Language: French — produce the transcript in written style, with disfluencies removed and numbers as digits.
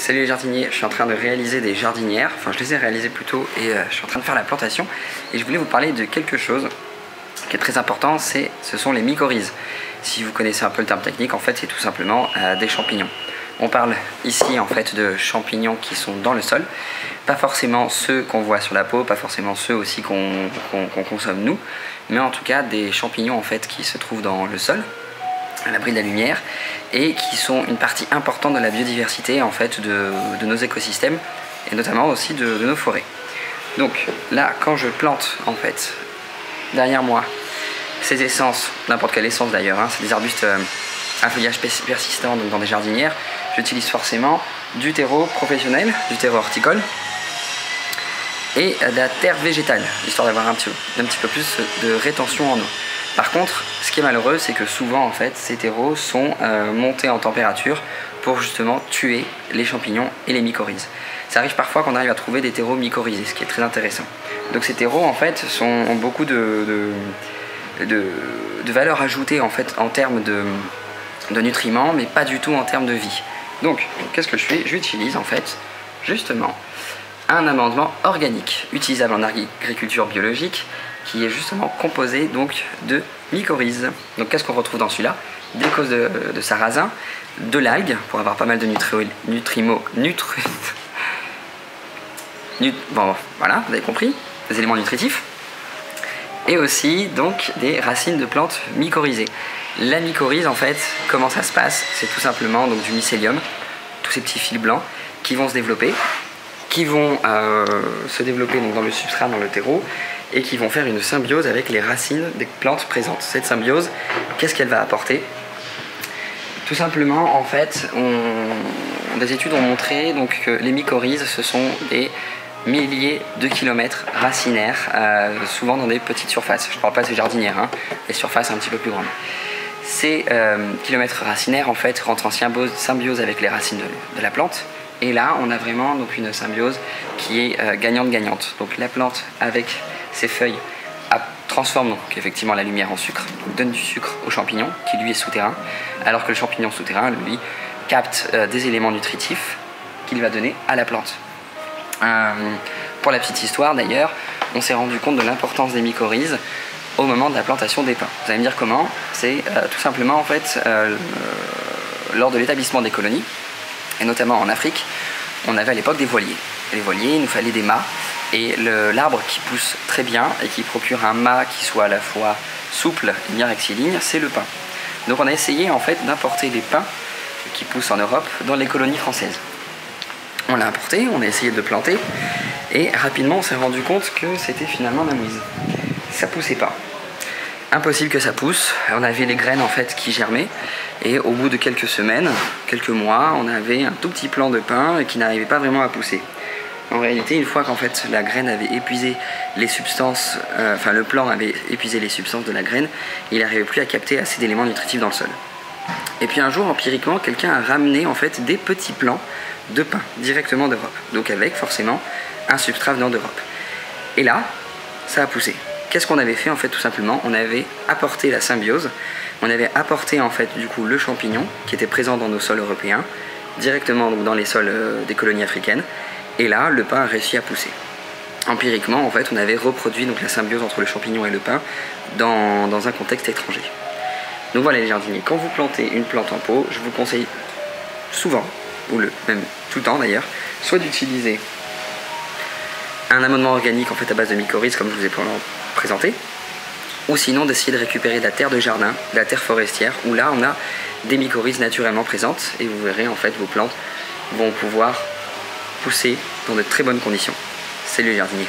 Salut les jardiniers, je suis en train de réaliser des jardinières, enfin je les ai réalisées plutôt et je suis en train de faire la plantation et je voulais vous parler de quelque chose qui est très important, ce sont les mycorhizes. Si vous connaissez un peu le terme technique, en fait c'est tout simplement des champignons. On parle ici en fait de champignons qui sont dans le sol, pas forcément ceux qu'on voit sur la peau, pas forcément ceux aussi qu'on consomme nous, mais en tout cas des champignons en fait qui se trouvent dans le sol, à l'abri de la lumière, et qui sont une partie importante de la biodiversité en fait de nos écosystèmes et notamment aussi de nos forêts. Donc là, quand je plante en fait derrière moi ces essences, n'importe quelle essence d'ailleurs, hein, c'est des arbustes à feuillage persistant, donc dans des jardinières, j'utilise forcément du terreau professionnel, du terreau horticole et de la terre végétale, histoire d'avoir un petit peu plus de rétention en eau. Par contre, ce qui est malheureux, c'est que souvent en fait, ces terreaux sont montés en température pour justement tuer les champignons et les mycorhizes. Ça arrive parfois qu'on arrive à trouver des terreaux mycorhizés, ce qui est très intéressant. Donc ces terreaux en fait ont beaucoup de valeur ajoutée en fait en termes de nutriments, mais pas du tout en termes de vie. Donc, qu'est-ce que je fais? J'utilise en fait justement un amendement organique utilisable en agriculture biologique, qui est justement composé donc de mycorhizes. Donc qu'est-ce qu'on retrouve dans celui-là? Des causes de sarrasin, de l'algue pour avoir pas mal de bon voilà, vous avez compris, des éléments nutritifs, et aussi donc des racines de plantes mycorhizées. La mycorhize en fait, comment ça se passe? C'est tout simplement donc du mycélium, tous ces petits fils blancs qui vont se développer, donc, dans le substrat, dans le terreau, et qui vont faire une symbiose avec les racines des plantes présentes. Cette symbiose, qu'est-ce qu'elle va apporter? Tout simplement, en fait, des études ont montré donc, que les mycorhizes, ce sont des milliers de kilomètres racinaires, souvent dans des petites surfaces. Je ne parle pas des jardinières, hein, des surfaces un petit peu plus grandes. Ces kilomètres racinaires, en fait, rentrent en symbiose avec les racines de la plante. Et là, on a vraiment donc, une symbiose qui est gagnante-gagnante. Donc la plante, avec ses feuilles, transforme donc effectivement la lumière en sucre, donne du sucre au champignon qui lui est souterrain, alors que le champignon souterrain, lui, capte des éléments nutritifs qu'il va donner à la plante. Pour la petite histoire d'ailleurs, on s'est rendu compte de l'importance des mycorhizes au moment de la plantation des pins. Vous allez me dire comment? C'est tout simplement en fait lors de l'établissement des colonies, et notamment en Afrique, on avait à l'époque des voiliers. Et les voiliers, il nous fallait des mâts. Et l'arbre qui pousse très bien et qui procure un mât qui soit à la fois souple et bien rectiligne, c'est le pin. Donc on a essayé en fait d'importer les pins qui poussent en Europe dans les colonies françaises. On l'a importé, on a essayé de planter et rapidement on s'est rendu compte que c'était finalement la mouise. Ça poussait pas. Impossible que ça pousse. On avait les graines en fait qui germaient et au bout de quelques semaines, quelques mois, on avait un tout petit plant de pin qui n'arrivait pas vraiment à pousser. En réalité, une fois qu'en fait la graine avait épuisé les substances, le plant avait épuisé les substances de la graine, il n'arrivait plus à capter assez d'éléments nutritifs dans le sol. Et puis un jour, empiriquement, quelqu'un a ramené en fait des petits plants de pin directement d'Europe, donc avec forcément un substrat venant d'Europe. Et là, ça a poussé. Qu'est-ce qu'on avait fait en fait tout simplement? On avait apporté la symbiose, on avait apporté en fait du coup le champignon qui était présent dans nos sols européens, directement donc, dans les sols des colonies africaines, et là le pin a réussi à pousser. Empiriquement en fait on avait reproduit donc, la symbiose entre le champignon et le pin dans un contexte étranger. Donc voilà les jardiniers, quand vous plantez une plante en pot, je vous conseille souvent, ou même tout le temps d'ailleurs, soit d'utiliser un amendement organique en fait à base de mycorhizes comme je vous ai présenté, ou sinon d'essayer de récupérer de la terre de jardin, de la terre forestière, où là on a des mycorhizes naturellement présentes et vous verrez en fait vos plantes vont pouvoir pousser dans de très bonnes conditions. Salut les jardiniers.